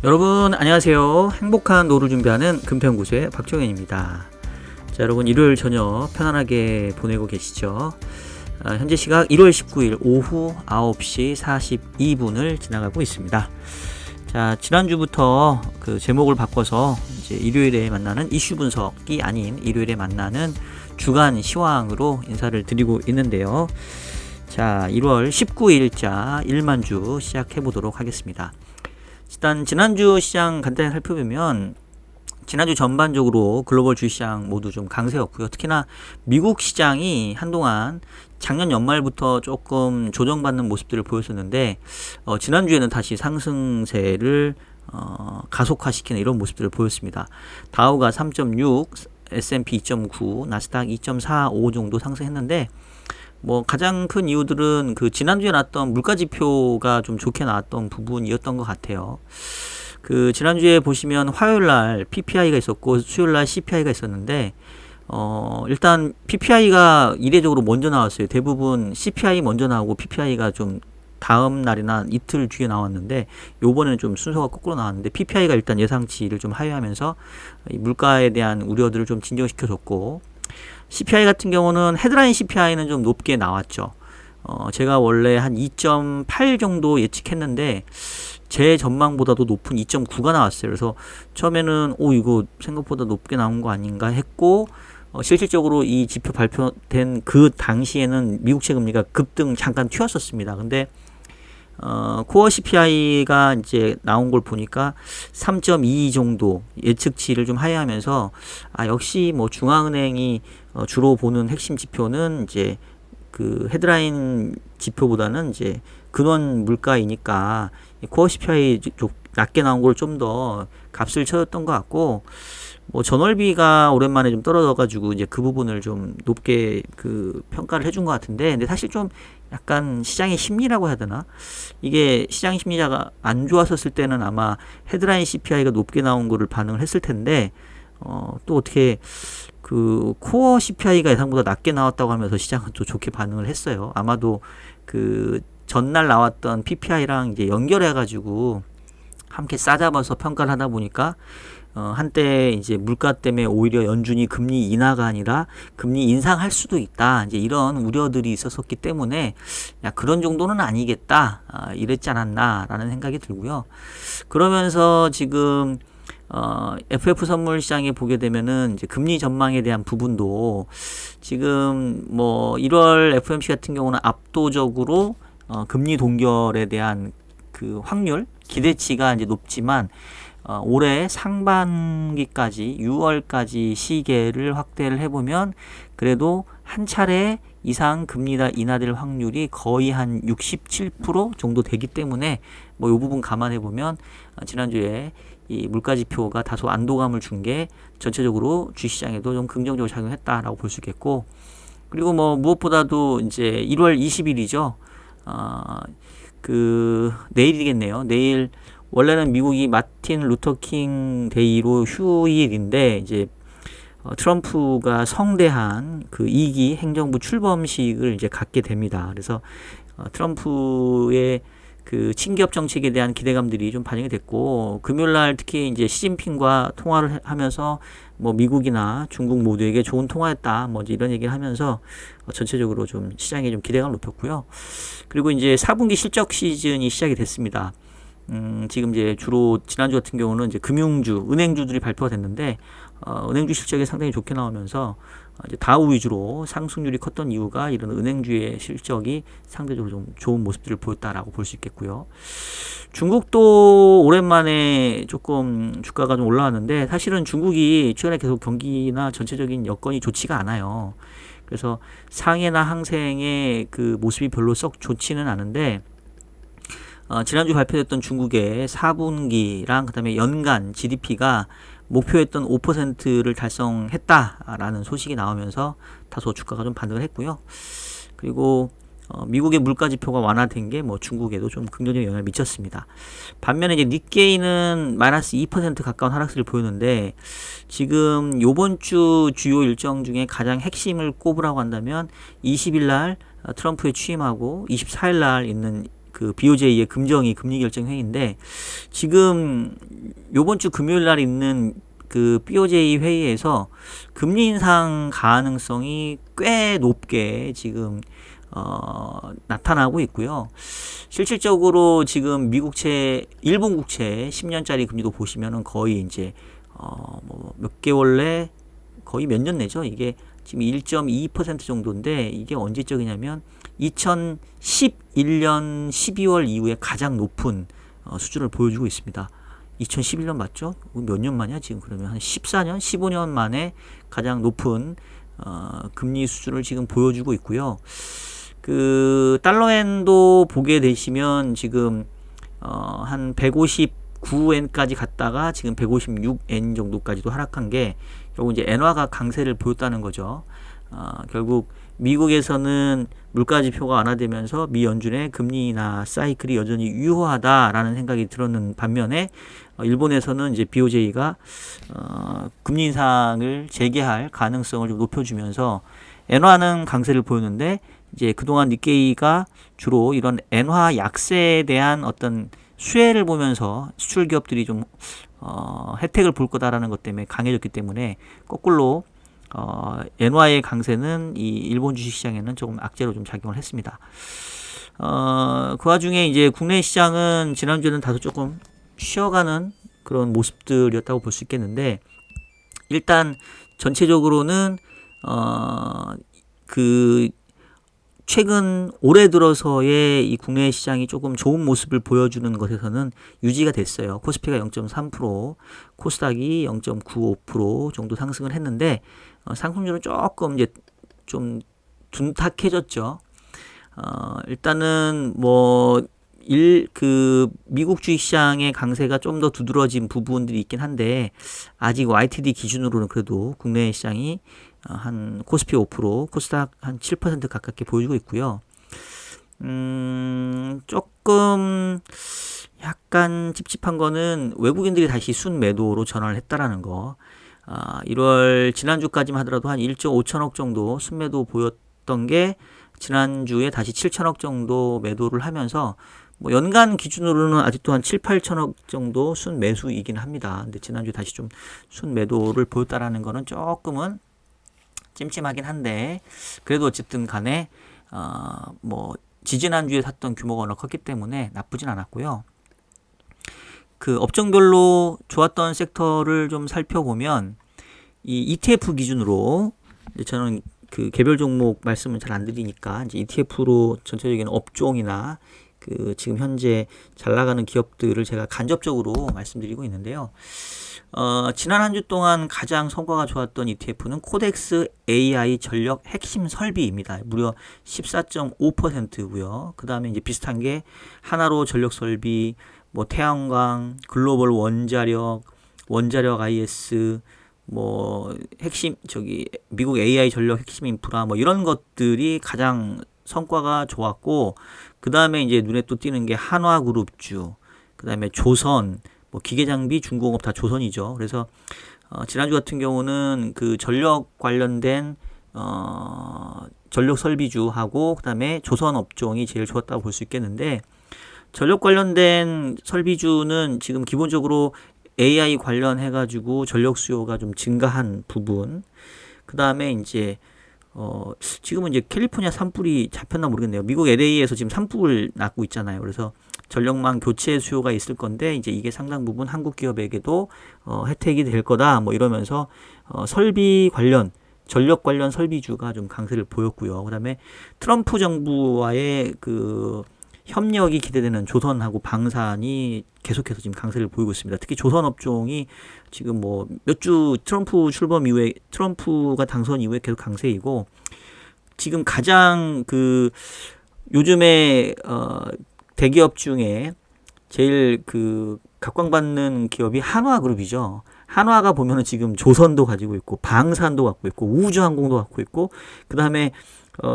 여러분 안녕하세요. 행복한 노후를 준비하는 금평구소의 박종현입니다. 자, 여러분 일요일 저녁 편안하게 보내고 계시죠? 현재 시각 1월 19일 오후 9시 42분을 지나가고 있습니다. 자, 지난주부터 그 제목을 바꿔서 이제 일요일에 만나는 이슈 분석이 아닌 일요일에 만나는 주간 시황으로 인사를 드리고 있는데요. 자, 1월 19일자 1만주 시작해 보도록 하겠습니다. 일단 지난주 시장 간단히 살펴보면 지난주 전반적으로 글로벌 주시장 모두 좀 강세였고요. 특히나 미국 시장이 한동안 작년 연말부터 조금 조정받는 모습들을 보였었는데 지난주에는 다시 상승세를 가속화시키는 이런 모습들을 보였습니다. 다우가 3.6, S&P 2.9, 나스닥 2.45 정도 상승했는데 가장 큰 이유들은 그 지난주에 나왔던 물가지표가 좀 좋게 나왔던 부분이었던 것 같아요. 그 지난주에 보시면 화요일날 PPI가 있었고 수요일날 CPI가 있었는데 일단 PPI가 이례적으로 먼저 나왔어요. 대부분 CPI 먼저 나오고 PPI가 좀 다음 날이나 이틀 뒤에 나왔는데 요번에는 좀 순서가 거꾸로 나왔는데 PPI가 일단 예상치를 좀 하회하면서 이 물가에 대한 우려들을 좀 진정시켜줬고, CPI 같은 경우는 헤드라인 CPI는 좀 높게 나왔죠. 제가 원래 한 2.8 정도 예측했는데 제 전망보다도 높은 2.9가 나왔어요. 그래서 처음에는 이거 생각보다 높게 나온 거 아닌가 했고, 실질적으로 이 지표 발표된 그 당시에는 미국 채금리가 급등 잠깐 튀었었습니다. 근데 코어 CPI가 이제 나온 걸 보니까 3.2 정도 예측치를 좀 하회하면서 역시 중앙은행이 주로 보는 핵심 지표는 이제 그 헤드라인 지표보다는 이제 근원 물가이니까 코어 CPI 좀 낮게 나온 걸 좀 더 값을 쳐줬던 것 같고, 전월비가 오랜만에 좀 떨어져가지고 이제 그 부분을 좀 높게 그 평가를 해준 것 같은데, 근데 사실 좀 약간 시장의 심리라고 해야 되나? 이게 시장 심리자가 안 좋았었을 때는 아마 헤드라인 CPI가 높게 나온 거를 반응을 했을 텐데, 또 어떻게 그 코어 CPI가 예상보다 낮게 나왔다고 하면서 시장은 또 좋게 반응을 했어요. 아마도 그 전날 나왔던 PPI랑 이제 연결해가지고 함께 싸잡아서 평가를 하다 보니까 한때 이제 물가 때문에 오히려 연준이 금리 인하가 아니라 금리 인상할 수도 있다, 이제 이런 우려들이 있었기 때문에 그런 정도는 아니겠다, 이랬지 않았나라는 생각이 들고요. 그러면서 지금 FF 선물 시장에 보게 되면은 이제 금리 전망에 대한 부분도 지금 1월 FOMC 같은 경우는 압도적으로 금리 동결에 대한 그 확률 기대치가 이제 높지만 올해 상반기까지 6월까지 시계를 확대를 해보면 그래도 한 차례 이상 금리가 인하될 확률이 거의 한 67% 정도 되기 때문에 이 부분 감안해 보면 지난주에 이 물가지표가 다소 안도감을 준 게 전체적으로 주시장에도 좀 긍정적으로 작용했다라고 볼 수 있겠고, 그리고 무엇보다도 이제 1월 20일이죠. 그 내일이겠네요. 내일 원래는 미국이 마틴 루터킹 데이로 휴일인데 이제 트럼프가 성대한 그 2기 행정부 출범식을 이제 갖게 됩니다. 그래서 트럼프의 그 친기업 정책에 대한 기대감들이 좀 반영이 됐고, 금요일날 특히 이제 시진핑과 통화를 하면서 미국이나 중국 모두에게 좋은 통화였다, 이제 이런 얘기를 하면서 전체적으로 좀 시장에 좀 기대감을 높였고요. 그리고 이제 4분기 실적 시즌이 시작이 됐습니다. 지금 이제 주로 지난주 같은 경우는 이제 금융주, 은행주들이 발표가 됐는데 은행주 실적이 상당히 좋게 나오면서 이제 다우 위주로 상승률이 컸던 이유가 이런 은행주의 실적이 상대적으로 좀 좋은 모습들을 보였다라고 볼 수 있겠고요. 중국도 오랜만에 조금 주가가 좀 올라왔는데, 사실은 중국이 최근에 계속 경기나 전체적인 여건이 좋지가 않아요. 그래서 상해나 항생의 그 모습이 별로 썩 좋지는 않은데, 지난주 발표됐던 중국의 4분기랑 그다음에 연간 GDP가 목표했던 5%를 달성했다라는 소식이 나오면서 다소 주가가 좀 반등을 했고요. 그리고 미국의 물가 지표가 완화된 게 중국에도 좀 긍정적인 영향을 미쳤습니다. 반면에 이제 니케이는 마이너스 2% 가까운 하락세를 보였는데, 지금 요번 주 주요 일정 중에 가장 핵심을 꼽으라고 한다면 20일 날 트럼프의 취임하고 24일 날 있는 그 그 BOJ의 금정위 금리 결정 회의인데 지금 요번 주 금요일 날 있는 그 BOJ 회의에서 금리 인상 가능성이 꽤 높게 지금 나타나고 있고요. 실질적으로 지금 미국채, 일본 국채 10년짜리 금리도 보시면은 거의 이제 뭐 몇 개월 내 거의 몇 년 내죠. 이게 지금 1.2% 정도인데 이게 언제적이냐면 2011년 12월 이후에 가장 높은 수준을 보여주고 있습니다. 2011년 맞죠? 몇 년 만이야 지금? 그러면 한 14년, 15년 만에 가장 높은 금리 수준을 지금 보여주고 있고요. 그 달러엔도 보게 되시면 지금 한 159엔까지 갔다가 지금 156엔 정도까지도 하락한 게 결국 이제 엔화가 강세를 보였다는 거죠. 결국 미국에서는 물가 지표가 완화되면서 미 연준의 금리 인하 사이클이 여전히 유효하다라는 생각이 들었는 반면에 일본에서는 이제 BOJ가 금리 인상을 재개할 가능성을 좀 높여주면서 엔화는 강세를 보였는데 이제 그동안 니케이가 주로 이런 엔화 약세에 대한 어떤 수혜를 보면서 수출 기업들이 좀 혜택을 볼 거다라는 것 때문에 강해졌기 때문에 거꾸로 엔화의 강세는 이 일본 주식시장에는 조금 악재로 좀 작용을 했습니다. 그 와중에 이제 국내 시장은 지난주에는 다소 조금 쉬어가는 그런 모습들이었다고 볼 수 있겠는데 일단 전체적으로는 그 최근 올해 들어서의 이 국내 시장이 조금 좋은 모습을 보여주는 것에서는 유지가 됐어요. 코스피가 0.3%, 코스닥이 0.95% 정도 상승을 했는데 상품주는 조금 이제 좀 둔탁해졌죠. 일단은 뭐 그 미국 주식시장의 강세가 좀 더 두드러진 부분들이 있긴 한데 아직 YTD 기준으로는 그래도 국내 시장이 한 코스피 5%, 코스닥 한 7% 가깝게 보여주고 있고요. 조금 약간 찝찝한 거는 외국인들이 다시 순매도로 전환을 했다라는 거. 1월 지난주까지만 하더라도 한 1조 5천억 정도 순매도 보였던 게 지난주에 다시 7천억 정도 매도를 하면서 뭐 연간 기준으로는 아직도 한 7, 8천억 정도 순매수이긴 합니다. 근데 지난주 다시 좀 순매도를 보였다라는 거는 조금은 찜찜하긴 한데 그래도 어쨌든 간에 뭐 지지난주에 샀던 규모가 워낙 컸기 때문에 나쁘진 않았고요. 그 업종별로 좋았던 섹터를 좀 살펴보면 이 ETF 기준으로 이제 저는 그 개별 종목 말씀을 잘 안 드리니까 이제 ETF로 전체적인 업종이나 그 지금 현재 잘 나가는 기업들을 제가 간접적으로 말씀드리고 있는데요. 지난 한 주 동안 가장 성과가 좋았던 ETF는 코덱스 AI 전력 핵심 설비입니다. 무려 14.5%고요. 그 다음에 이제 비슷한 게 하나로 전력 설비, 뭐 태양광, 글로벌 원자력, 원자력 IS, 뭐 핵심 미국 AI 전력 핵심 인프라 뭐 이런 것들이 가장 성과가 좋았고 그 다음에 이제 눈에 또 띄는 게 한화그룹주, 그 다음에 조선, 뭐 기계장비, 중공업 다 조선이죠. 그래서 지난주 같은 경우는 그 전력 관련된 전력 설비주하고 그 다음에 조선 업종이 제일 좋았다고 볼 수 있겠는데 전력 관련된 설비주는 지금 기본적으로 AI 관련해가지고 전력 수요가 좀 증가한 부분. 그 다음에 이제 지금은 이제 캘리포니아 산불이 잡혔나 모르겠네요. 미국 LA에서 지금 산불을 났고 있잖아요. 그래서 전력망 교체 수요가 있을 건데 이제 이게 상당 부분 한국 기업에게도 혜택이 될 거다. 뭐 이러면서 설비 관련 전력 관련 설비주가 좀 강세를 보였고요. 그다음에 트럼프 정부와의 그 협력이 기대되는 조선하고 방산이 계속해서 지금 강세를 보이고 있습니다. 특히 조선 업종이 지금 뭐 몇 주 트럼프 출범 이후에 트럼프가 당선 이후에 계속 강세이고 지금 가장 그 요즘에 대기업 중에 제일 그 각광받는 기업이 한화그룹이죠. 한화가 보면은 지금 조선도 가지고 있고 방산도 갖고 있고 우주항공도 갖고 있고 그 다음에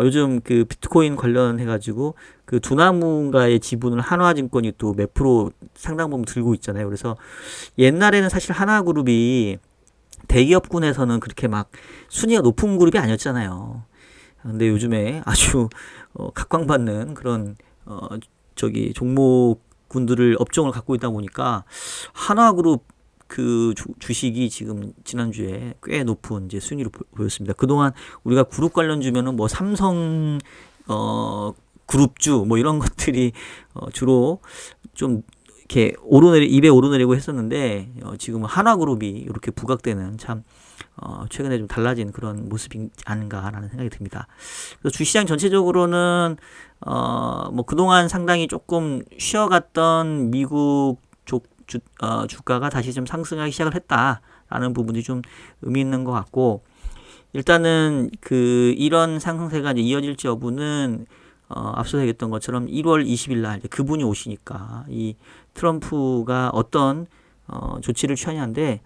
요즘 그 비트코인 관련해가지고 그 두나무인가의 지분을 한화증권이 또 몇 프로 상당 부분 들고 있잖아요. 그래서 옛날에는 사실 한화그룹이 대기업군에서는 그렇게 막 순위가 높은 그룹이 아니었잖아요. 근데 요즘에 아주 각광받는 그런 종목군들을 업종을 갖고 있다 보니까 하나그룹 그 주식이 지금 지난주에 꽤 높은 이제 순위로 보였습니다. 그동안 우리가 그룹 관련주면은 뭐 삼성 그룹주 뭐 이런 것들이 주로 좀 이렇게 입에 오르내리고 했었는데 지금 하나그룹이 이렇게 부각되는 참 최근에 좀 달라진 그런 모습이 아닌가라는 생각이 듭니다. 그래서 주시장 전체적으로는 뭐 그동안 상당히 조금 쉬어갔던 미국 주가가 다시 좀 상승하기 시작을 했다라는 부분이 좀 의미 있는 것 같고, 일단은 이런 상승세가 이제 이어질지 여부는 앞서 얘기했던 것처럼 1월 20일 날 그분이 오시니까 이 트럼프가 어떤 조치를 취하냐인데,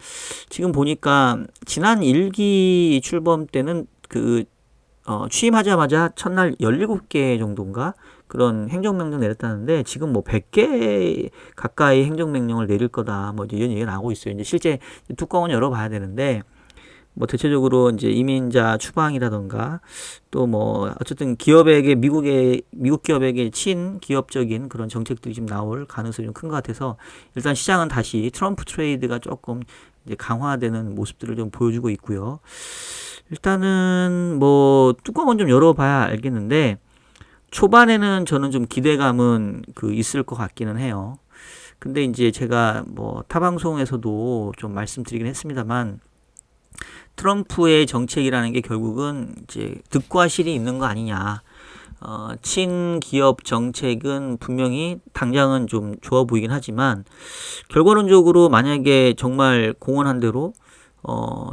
지금 보니까 지난 1기 출범 때는 취임하자마자 첫날 17개 정도인가 그런 행정명령 내렸다는데, 지금 뭐 100개 가까이 행정명령을 내릴 거다 뭐 이런 얘기가 나오고 있어요. 이제 실제 뚜껑은 열어봐야 되는데, 뭐 대체적으로 이제 이민자 추방이라던가 또 뭐 어쨌든 기업에게 미국 기업에게 친기업적인 그런 정책들이 좀 나올 가능성이 좀 큰 것 같아서, 일단 시장은 다시 트럼프 트레이드가 조금 이제 강화되는 모습들을 좀 보여주고 있고요. 일단은 뭐 뚜껑은 좀 열어봐야 알겠는데, 초반에는 저는 좀 기대감은 있을 것 같기는 해요. 근데 이제 제가 뭐 타 방송에서도 좀 말씀드리긴 했습니다만, 트럼프의 정책이라는 게 결국은 이제 득과 실이 있는 거 아니냐. 친기업 정책은 분명히 당장은 좀 좋아 보이긴 하지만, 결과론적으로 만약에 정말 공언한 대로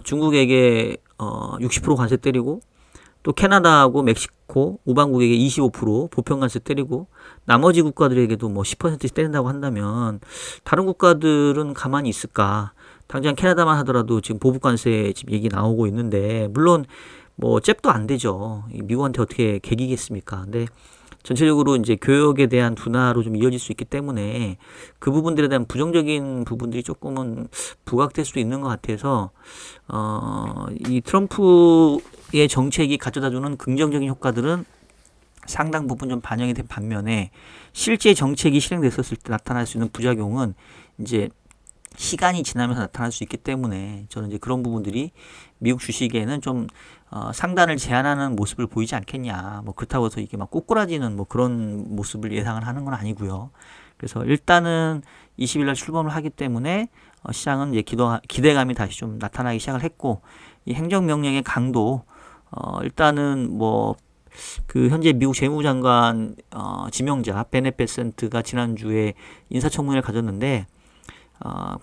중국에게 60% 관세 때리고, 또 캐나다하고 멕시코, 우방국에게 25% 보편관세 때리고, 나머지 국가들에게도 뭐 10%씩 때린다고 한다면 다른 국가들은 가만히 있을까? 당장 캐나다만 하더라도 지금 보복관세 지금 얘기 나오고 있는데, 물론 뭐 잽도 안 되죠. 미국한테 어떻게 개기겠습니까? 근데 전체적으로 이제 교역에 대한 둔화로 좀 이어질 수 있기 때문에 그 부분들에 대한 부정적인 부분들이 조금은 부각될 수도 있는 것 같아서 이 트럼프의 정책이 가져다주는 긍정적인 효과들은 상당 부분 좀 반영이 된 반면에, 실제 정책이 실행됐었을 때 나타날 수 있는 부작용은 이제 시간이 지나면서 나타날 수 있기 때문에, 저는 이제 그런 부분들이 미국 주식에는 좀 상단을 제한하는 모습을 보이지 않겠냐. 뭐 그렇다고 해서 이게 막 꼬꾸라지는 뭐 그런 모습을 예상을 하는 건 아니고요. 그래서 일단은 20일 날 출범을 하기 때문에 시장은 이제 기대감이 다시 좀 나타나기 시작을 했고, 이 행정명령의 강도 일단은 뭐 현재 미국 재무장관 지명자 베넷 베센트가 지난주에 인사청문회를 가졌는데,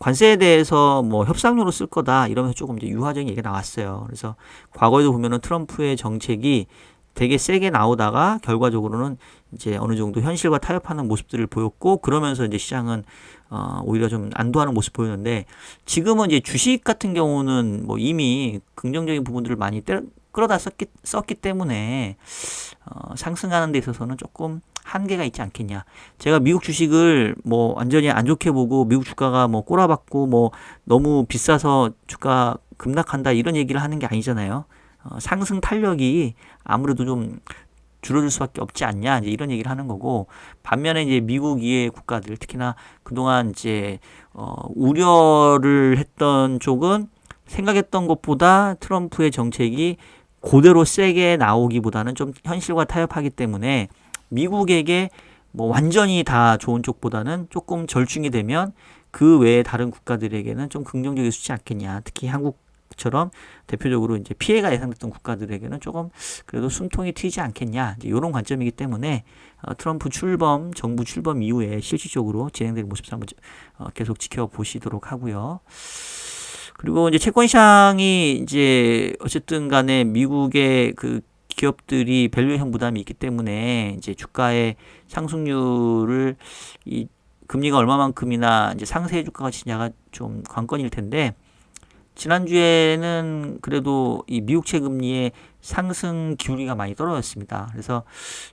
관세에 대해서 뭐 협상료로 쓸 거다 이러면서 조금 이제 유화적인 얘기가 나왔어요. 그래서 과거에도 보면은 트럼프의 정책이 되게 세게 나오다가 결과적으로는 이제 어느 정도 현실과 타협하는 모습들을 보였고, 그러면서 이제 시장은 오히려 좀 안도하는 모습 보였는데, 지금은 이제 주식 같은 경우는 뭐 이미 긍정적인 부분들을 많이 끌어다 썼기 때문에 상승하는 데 있어서는 조금 한계가 있지 않겠냐. 제가 미국 주식을 뭐 완전히 안 좋게 보고 미국 주가가 뭐 꼬라박고 뭐 너무 비싸서 주가 급락한다 이런 얘기를 하는 게 아니잖아요. 상승 탄력이 아무래도 좀 줄어들 수밖에 없지 않냐, 이제 이런 얘기를 하는 거고, 반면에 이제 미국 이외의 국가들, 특히나 그동안 이제 우려를 했던 쪽은 생각했던 것보다 트럼프의 정책이 그대로 세게 나오기보다는 좀 현실과 타협하기 때문에, 미국에게 뭐 완전히 다 좋은 쪽보다는 조금 절충이 되면 그 외에 다른 국가들에게는 좀 긍정적일 수 있지 않겠냐. 특히 한국처럼 대표적으로 이제 피해가 예상됐던 국가들에게는 조금 그래도 숨통이 트이지 않겠냐. 이제 이런 관점이기 때문에 트럼프 정부 출범 이후에 실질적으로 진행될 모습을 한번 계속 지켜보시도록 하고요. 그리고 이제 채권 시장이 이제 어쨌든 간에 미국의 기업들이 밸류에이션 부담이 있기 때문에 이제 주가의 상승률을 이 금리가 얼마만큼이나 이제 상세 주가가 지냐가 좀 관건일 텐데, 지난주에는 그래도 이 미국채 금리의 상승 기울기가 많이 떨어졌습니다. 그래서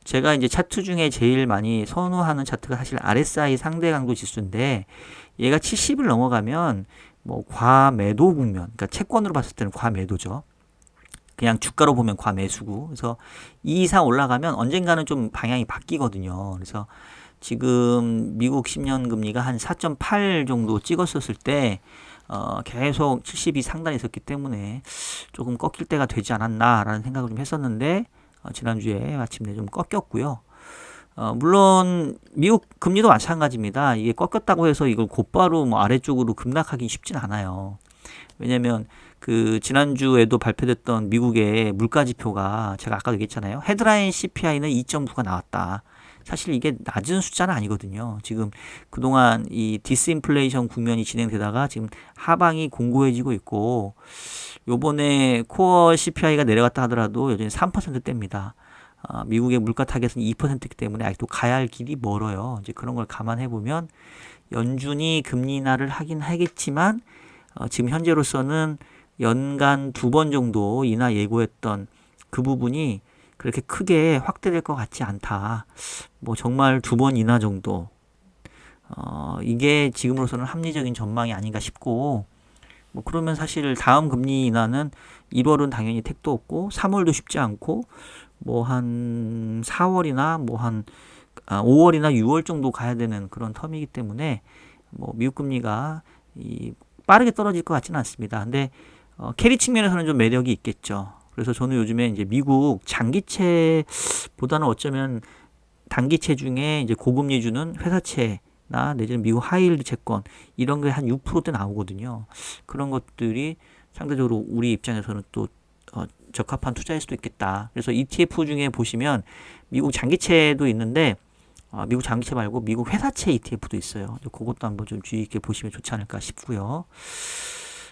제가 이제 차트 중에 제일 많이 선호하는 차트가 사실 RSI 상대 강도 지수인데, 얘가 70을 넘어가면 뭐 과매도 국면, 그러니까 채권으로 봤을 때는 과매도죠. 그냥 주가로 보면 과매수고, 그래서 이 이상 올라가면 언젠가는 좀 방향이 바뀌거든요. 그래서 지금 미국 10년 금리가 한 4.8 정도 찍었었을 때 계속 70이 상단에 있었기 때문에 조금 꺾일 때가 되지 않았나라는 생각을 좀 했었는데 지난주에 마침내 좀 꺾였고요. 물론 미국 금리도 마찬가지입니다. 이게 꺾였다고 해서 이걸 곧바로 뭐 아래쪽으로 급락하기 쉽진 않아요. 왜냐면 그 지난주에도 발표됐던 미국의 물가 지표가 제가 아까 얘기했잖아요. 헤드라인 CPI는 2.9가 나왔다. 사실 이게 낮은 숫자는 아니거든요. 지금 그동안 이 디스인플레이션 국면이 진행되다가 지금 하방이 공고해지고 있고 요번에 코어 CPI가 내려갔다 하더라도 여전히 3%대입니다. 미국의 물가 타겟은 2%이기 때문에 아직도 가야 할 길이 멀어요. 이제 그런 걸 감안해 보면 연준이 금리 인하를 하긴 하겠지만 지금 현재로서는 연간 2번 정도 인하 예고했던 그 부분이 그렇게 크게 확대될 것 같지 않다. 뭐 정말 2번 인하 정도. 이게 지금으로서는 합리적인 전망이 아닌가 싶고, 뭐 그러면 사실 다음 금리 인하는 1월은 당연히 택도 없고, 3월도 쉽지 않고, 뭐 한 4월이나 뭐 한 5월이나 6월 정도 가야 되는 그런 텀이기 때문에 뭐 미국 금리가 빠르게 떨어질 것 같지는 않습니다. 근데 캐리 측면에서는 좀 매력이 있겠죠. 그래서 저는 요즘에 이제 미국 장기채보다는 어쩌면 단기채 중에 이제 고금리주는 회사채나 내지는 미국 하이힐드 채권 이런 게 한 6%대 나오거든요. 그런 것들이 상대적으로 우리 입장에서는 또 적합한 투자일 수도 있겠다. 그래서 ETF 중에 보시면 미국 장기채도 있는데 미국 장기채 말고 미국 회사채 ETF도 있어요. 그것도 한번 좀 주의 있게 보시면 좋지 않을까 싶고요.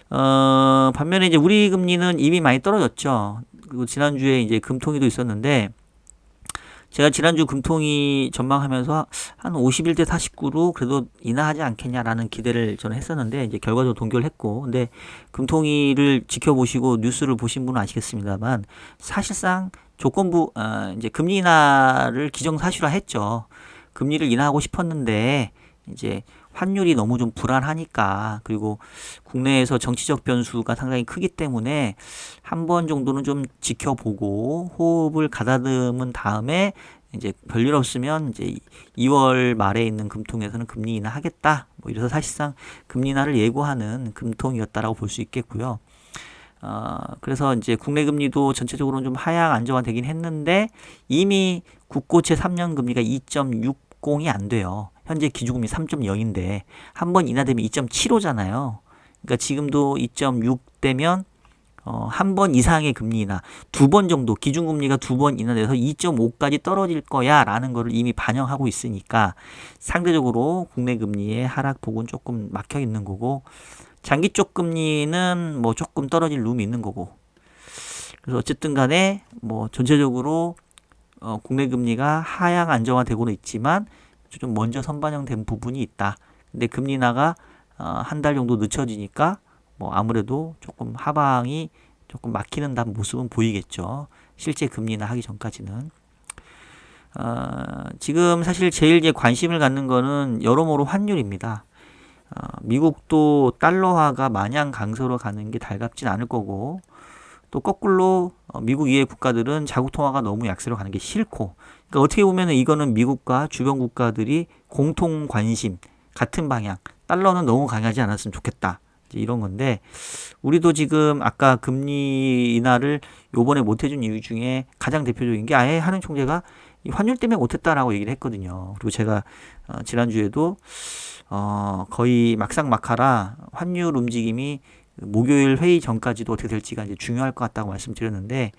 반면에 이제 우리 금리는 이미 많이 떨어졌죠. 그리고 지난주에 이제 금통위도 있었는데, 제가 지난주 금통위 전망하면서 한 51대 49로 그래도 인하하지 않겠냐라는 기대를 저는 했었는데, 이제 결과적으로 동결을 했고, 근데 금통위를 지켜보시고 뉴스를 보신 분은 아시겠습니다만, 사실상 조건부, 이제 금리 인하를 기정사실화 했죠. 금리를 인하하고 싶었는데, 이제 환율이 너무 좀 불안하니까, 그리고 국내에서 정치적 변수가 상당히 크기 때문에 한 번 정도는 좀 지켜보고 호흡을 가다듬은 다음에 이제 별일 없으면 이제 2월 말에 있는 금통에서는 금리 인하 하겠다. 뭐 이래서 사실상 금리 인하를 예고하는 금통이었다라고 볼 수 있겠고요. 그래서 이제 국내 금리도 전체적으로는 좀 하향 안정화되긴 했는데 이미 국고채 3년 금리가 2.60이 안 돼요. 현재 기준금리 3.0인데 한 번 인하되면 2.75잖아요. 그러니까 지금도 2.6되면 한 번 이상의 금리 인하, 2번 정도 기준금리가 2번 인하돼서 2.5까지 떨어질 거야 라는 거를 이미 반영하고 있으니까 상대적으로 국내 금리의 하락폭은 조금 막혀 있는 거고, 장기 쪽 금리는 뭐 조금 떨어질 룸이 있는 거고, 그래서 어쨌든 간에 뭐 전체적으로 국내 금리가 하향 안정화되고는 있지만 좀 먼저 선반영된 부분이 있다. 근데 금리 인하가 한 달 정도 늦춰지니까 뭐 아무래도 조금 하방이 조금 막히는 모습은 보이겠죠. 실제 금리 인하 하기 전까지는. 지금 사실 제일 이제 관심을 갖는 거는 여러모로 환율입니다. 미국도 달러화가 마냥 강세로 가는 게 달갑진 않을 거고, 또 거꾸로 미국 이외의 국가들은 자국 통화가 너무 약세로 가는 게 싫고, 그러니까 어떻게 보면 이거는 미국과 주변 국가들이 공통 관심 같은 방향, 달러는 너무 강하지 않았으면 좋겠다 이런 건데, 우리도 지금 아까 금리 인하를 요번에 못해준 이유 중에 가장 대표적인 게 아예 하는 총재가 환율 때문에 못했다라고 얘기를 했거든요. 그리고 제가 지난주에도 거의 막상막하라 환율 움직임이 목요일 회의 전까지도 어떻게 될지가 이제 중요할 것 같다고 말씀드렸는데,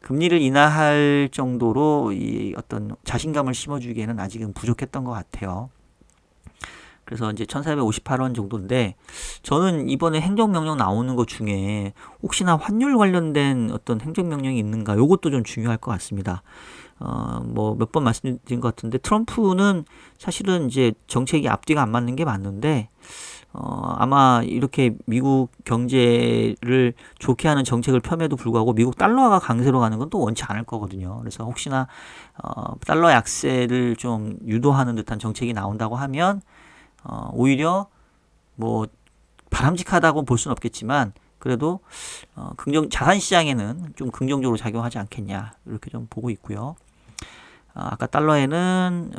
금리를 인하할 정도로 이 어떤 자신감을 심어주기에는 아직은 부족했던 것 같아요. 그래서 이제 1458원 정도인데, 저는 이번에 행정명령 나오는 것 중에 혹시나 환율 관련된 어떤 행정명령이 있는가, 요것도 좀 중요할 것 같습니다. 뭐 몇 번 말씀드린 것 같은데, 트럼프는 사실은 이제 정책이 앞뒤가 안 맞는 게 맞는데, 아마 이렇게 미국 경제를 좋게 하는 정책을 펴매도 불구하고 미국 달러가 강세로 가는 건 또 원치 않을 거거든요. 그래서 혹시나 달러 약세를 좀 유도하는 듯한 정책이 나온다고 하면 오히려 뭐 바람직하다고 볼 수는 없겠지만 그래도 자산 시장에는 좀 긍정적으로 작용하지 않겠냐, 이렇게 좀 보고 있고요. 아까 달러에는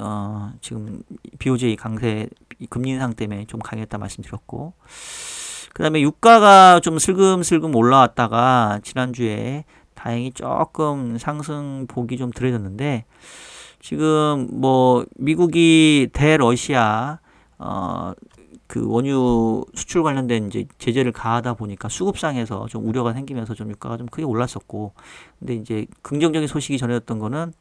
지금 BOJ 강세 금리 인상 때문에 좀 강했다 말씀드렸고, 그 다음에 유가가 좀 슬금슬금 올라왔다가 지난주에 다행히 조금 상승 폭이 좀 들어졌는데, 지금 뭐 미국이 대러시아 그 원유 수출 관련된 이제 제재를 가하다 보니까 수급상에서 좀 우려가 생기면서 좀 유가가 좀 크게 올랐었고, 근데 이제 긍정적인 소식이 전해졌던 거는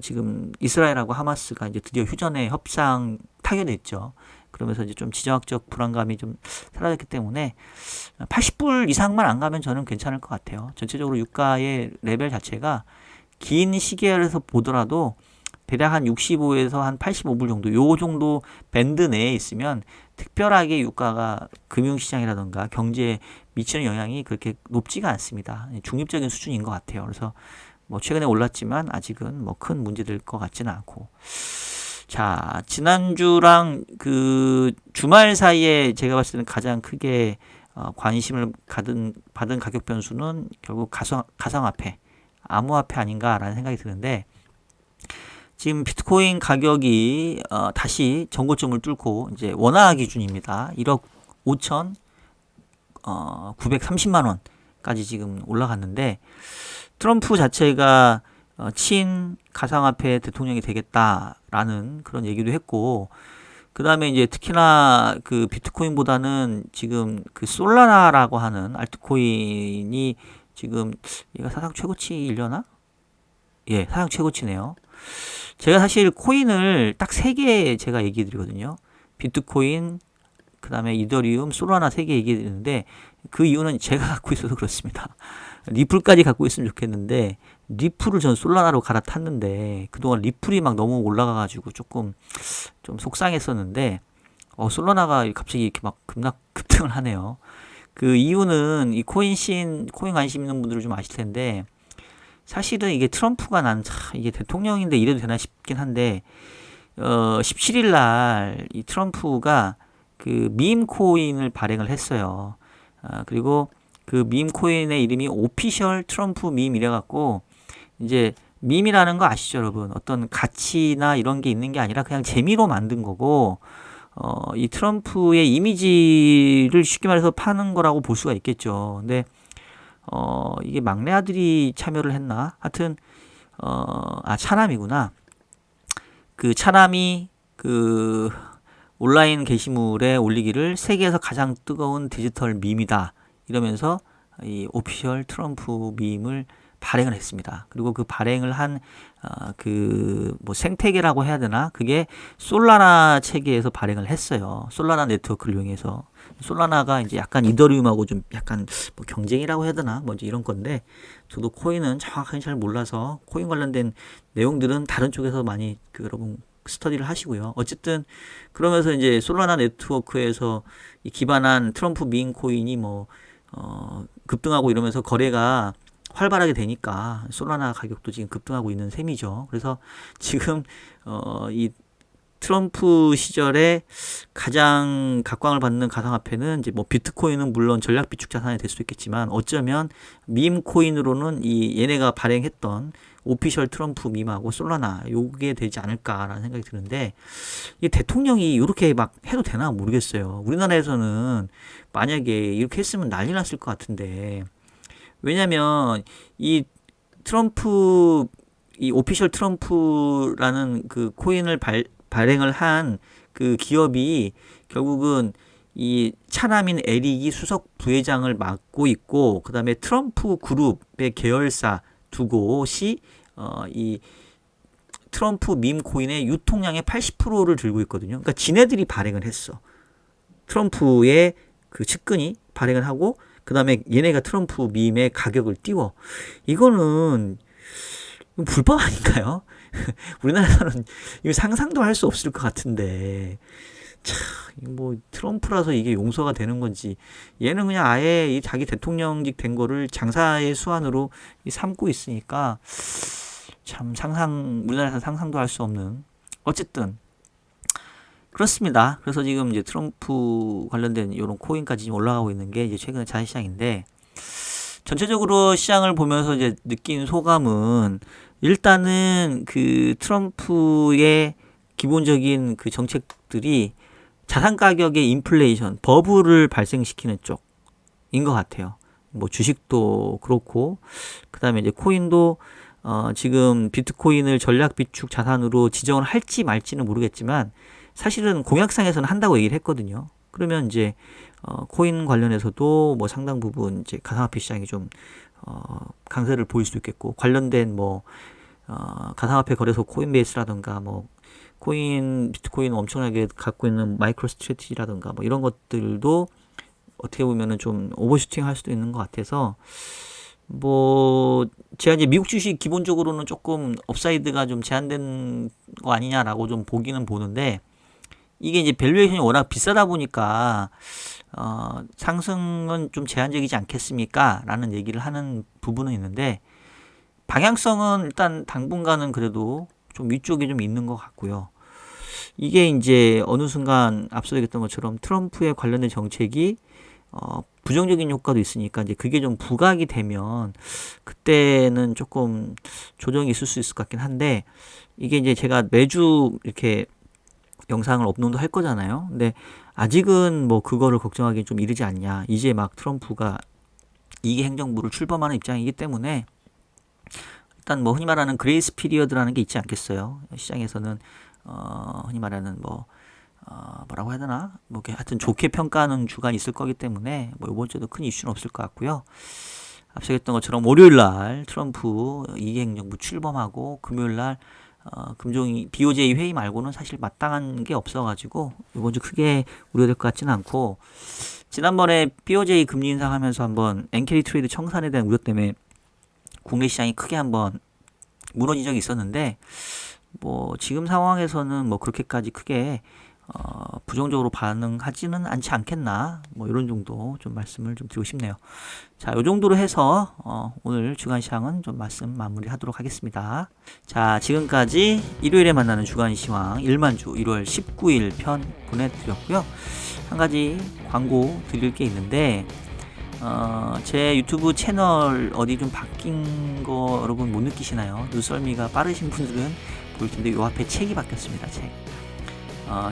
지금 이스라엘하고 하마스가 이제 드디어 휴전의 협상 타결됐죠. 그러면서 이제 좀 지정학적 불안감이 좀 사라졌기 때문에 80불 이상만 안 가면 저는 괜찮을 것 같아요. 전체적으로 유가의 레벨 자체가 긴 시계에서 보더라도 대략 한 65에서 한 85불 정도, 요 정도 밴드 내에 있으면 특별하게 유가가 금융시장이라던가 경제에 미치는 영향이 그렇게 높지가 않습니다. 중립적인 수준인 것 같아요. 그래서 뭐 최근에 올랐지만 아직은 뭐 큰 문제될 것 같지는 않고. 자, 지난주랑 그 주말 사이에 제가 봤을 때는 가장 크게 관심을 받은 가격 변수는 결국 가상화폐, 암호화폐 아닌가라는 생각이 드는데, 지금 비트코인 가격이 다시 전고점을 뚫고 이제 원화 기준입니다. 1억 5천 930만 원까지 지금 올라갔는데, 트럼프 자체가 친 가상화폐 대통령이 되겠다라는 그런 얘기도 했고, 그 다음에 이제 특히나 그 비트코인보다는 지금 그 솔라나라고 하는 알트코인이 지금 얘가 사상 최고치이려나? 예, 사상 최고치네요. 제가 사실 코인을 딱 3개 제가 얘기 드리거든요. 비트코인, 그 다음에 이더리움, 솔라나 3개 얘기 드리는데, 그 이유는 제가 갖고 있어서 그렇습니다. 리플까지 갖고 있으면 좋겠는데, 리플을 전 솔라나로 갈아탔는데, 그동안 리플이 막 너무 올라가가지고 조금 좀 속상했었는데, 솔라나가 갑자기 이렇게 막 급등을 하네요. 그 이유는 이 코인 관심 있는 분들은 좀 아실 텐데, 사실은 이게 트럼프가 이게 대통령인데 이래도 되나 싶긴 한데, 17일 날 이 트럼프가 그 밈 코인을 발행을 했어요. 그리고 그 밈 코인의 이름이 오피셜 트럼프 밈 이래갖고, 이제 밈이라는 거 아시죠, 여러분? 어떤 가치나 이런 게 있는 게 아니라 그냥 재미로 만든 거고, 이 트럼프의 이미지를 쉽게 말해서 파는 거라고 볼 수가 있겠죠. 근데 이게 막내 아들이 참여를 했나? 하여튼 차남이구나. 그 차남이 그 온라인 게시물에 올리기를 세계에서 가장 뜨거운 디지털 밈이다 이러면서 이 오피셜 트럼프 밈을 발행을 했습니다. 그리고 그 발행을 한 그 뭐 생태계라고 해야 되나? 그게 솔라나 체계에서 발행을 했어요. 솔라나 네트워크를 이용해서. 솔라나가 이제 약간 이더리움하고 좀 약간 뭐 경쟁이라고 해야 되나? 뭐 이런 건데, 저도 코인은 정확하게 잘 몰라서 코인 관련된 내용들은 다른 쪽에서 많이 여러분 스터디를 하시고요. 어쨌든 그러면서 이제 솔라나 네트워크에서 기반한 트럼프 밈 코인이 뭐 급등하고 이러면서 거래가 활발하게 되니까 솔라나 가격도 지금 급등하고 있는 셈이죠. 그래서 지금 이 트럼프 시절에 가장 각광을 받는 가상화폐는 이제 뭐 비트코인은 물론 전략 비축 자산이 될 수도 있겠지만, 어쩌면 밈 코인으로는 이 얘네가 발행했던 오피셜 트럼프 밈하고 솔라나 요게 되지 않을까라는 생각이 드는데, 이 대통령이 이렇게 막 해도 되나 모르겠어요. 우리나라에서는 만약에 이렇게 했으면 난리 났을 것 같은데, 왜냐면 이 트럼프 이 오피셜 트럼프라는 그 코인을 발행을 한 그 기업이 결국은 이 차남인 에릭이 수석 부회장을 맡고 있고, 그 다음에 트럼프 그룹의 계열사 두 곳이 이 트럼프 밈 코인의 유통량의 80%를 들고 있거든요. 그러니까 지네들이 발행을 했어. 트럼프의 그 측근이 발행을 하고, 그 다음에 얘네가 트럼프 밈의 가격을 띄워. 이거는 불법 아닌가요? 우리나라에서는 이거 상상도 할 수 없을 것 같은데, 참, 뭐 트럼프라서 이게 용서가 되는 건지, 얘는 그냥 아예 이 자기 대통령직 된 거를 장사의 수완으로 삼고 있으니까 참 우리나라에서 상상도 할 수 없는. 어쨌든 그렇습니다. 그래서 지금 이제 트럼프 관련된 이런 코인까지 지금 올라가고 있는 게 이제 최근에 자유시장인데, 전체적으로 시장을 보면서 이제 느낀 소감은 일단은 그 트럼프의 기본적인 그 정책들이 자산 가격의 인플레이션, 버블을 발생시키는 쪽인 것 같아요. 뭐 주식도 그렇고, 그 다음에 이제 코인도 지금 비트코인을 전략 비축 자산으로 지정을 할지 말지는 모르겠지만 사실은 공약상에서는 한다고 얘기를 했거든요. 그러면 이제 코인 관련해서도 뭐 상당 부분 이제 가상화폐 시장이 좀 강세를 보일 수도 있겠고, 관련된 뭐 가상화폐 거래소 코인베이스라든가 뭐 비트코인 엄청나게 갖고 있는 마이크로 스트래티지라든가 뭐 이런 것들도 어떻게 보면은 좀 오버슈팅 할 수도 있는 것 같아서, 뭐 제가 이제 미국 주식 기본적으로는 조금 업사이드가 좀 제한된 거 아니냐라고 좀 보기는 보는데, 이게 이제 밸류에이션이 워낙 비싸다 보니까 상승은 좀 제한적이지 않겠습니까? 라는 얘기를 하는 부분은 있는데, 방향성은 일단 당분간은 그래도 좀 위쪽에 좀 있는 것 같고요. 이게 이제 어느 순간 앞서 얘기했던 것처럼 트럼프에 관련된 정책이 부정적인 효과도 있으니까 이제 그게 좀 부각이 되면 그때는 조금 조정이 있을 수 있을 것 같긴 한데, 이게 이제 제가 매주 이렇게 영상을 업로드 할 거잖아요. 근데 아직은 뭐 그거를 걱정하기 좀 이르지 않냐. 이제 막 트럼프가 2기 행정부를 출범하는 입장이기 때문에 일단 뭐 흔히 말하는 그레이스 피리어드라는 게 있지 않겠어요. 시장에서는 흔히 말하는 뭐 뭐라고 해야 되나, 뭐 하여튼 좋게 평가하는 주간이 있을 거기 때문에 뭐 이번 주에도 큰 이슈는 없을 것 같고요. 앞서 했던 것처럼 월요일 날 트럼프 2기 행정부 출범하고 금요일 날 금종이 BOJ 회의 말고는 사실 마땅한 게 없어가지고 이번 주 크게 우려될 것 같지는 않고, 지난번에 BOJ 금리 인상하면서 한번 엔캐리 트레이드 청산에 대한 우려 때문에 국내 시장이 크게 한번 무너진 적이 있었는데, 뭐 지금 상황에서는 뭐 그렇게까지 크게 부정적으로 반응하지는 않지 않겠나, 뭐 이런 정도 좀 말씀을 좀 드리고 싶네요. 자, 요 정도로 해서 오늘 주간 시황은 좀 말씀 마무리하도록 하겠습니다. 자, 지금까지 일요일에 만나는 주간 시황 1만주 1월 19일 편 보내드렸고요. 한 가지 광고 드릴 게 있는데, 제 유튜브 채널 어디 좀 바뀐 거 여러분 못 느끼시나요? 눈썰미가 빠르신 분들은 볼 텐데 요 앞에 책이 바뀌었습니다. 책.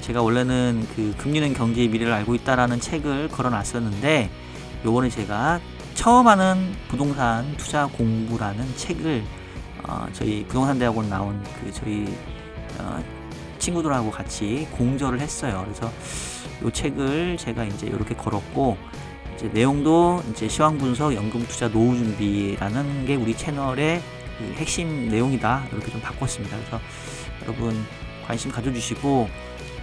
제가 원래는 그 금리는 경제의 미래를 알고 있다라는 책을 걸어놨었는데, 요번에 제가 처음 하는 부동산 투자 공부라는 책을 저희 부동산 대학원 나온 그 저희 친구들하고 같이 공저를 했어요. 그래서 요 책을 제가 이제 이렇게 걸었고, 이제 내용도 이제 시황 분석, 연금 투자 노후 준비라는 게 우리 채널의 그 핵심 내용이다, 이렇게 좀 바꿨습니다. 그래서 여러분 관심 가져주시고,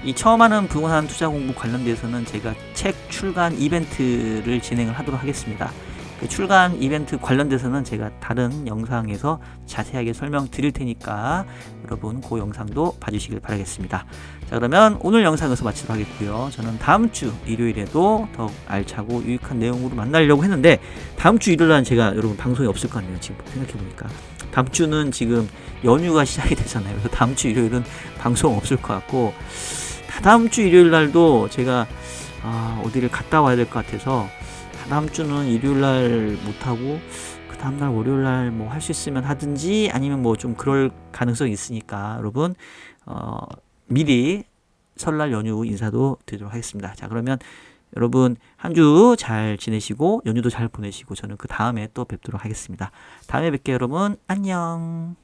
이 처음 하는 부동산 투자 공부 관련돼서는 제가 책 출간 이벤트를 진행을 하도록 하겠습니다. 그 출간 이벤트 관련돼서는 제가 다른 영상에서 자세하게 설명드릴 테니까 여러분 그 영상도 봐주시길 바라겠습니다. 자, 그러면 오늘 영상에서 마치도록 하겠고요. 저는 다음 주 일요일에도 더욱 알차고 유익한 내용으로 만나려고 했는데, 다음 주 일요일은 제가 여러분 방송이 없을 것 같네요. 지금 생각해보니까 다음 주는 지금 연휴가 시작이 되잖아요. 그래서 다음 주 일요일은 방송 없을 것 같고, 다음 주 일요일 날도 제가 어디를 갔다 와야 될 것 같아서 다음 주는 일요일 날 못하고 그 다음날 월요일 날 뭐 할 수 있으면 하든지, 아니면 뭐 좀 그럴 가능성이 있으니까 여러분 미리 설날 연휴 인사도 드리도록 하겠습니다. 자, 그러면 여러분 한 주 잘 지내시고 연휴도 잘 보내시고 저는 그 다음에 또 뵙도록 하겠습니다. 다음에 뵐게요 여러분. 안녕.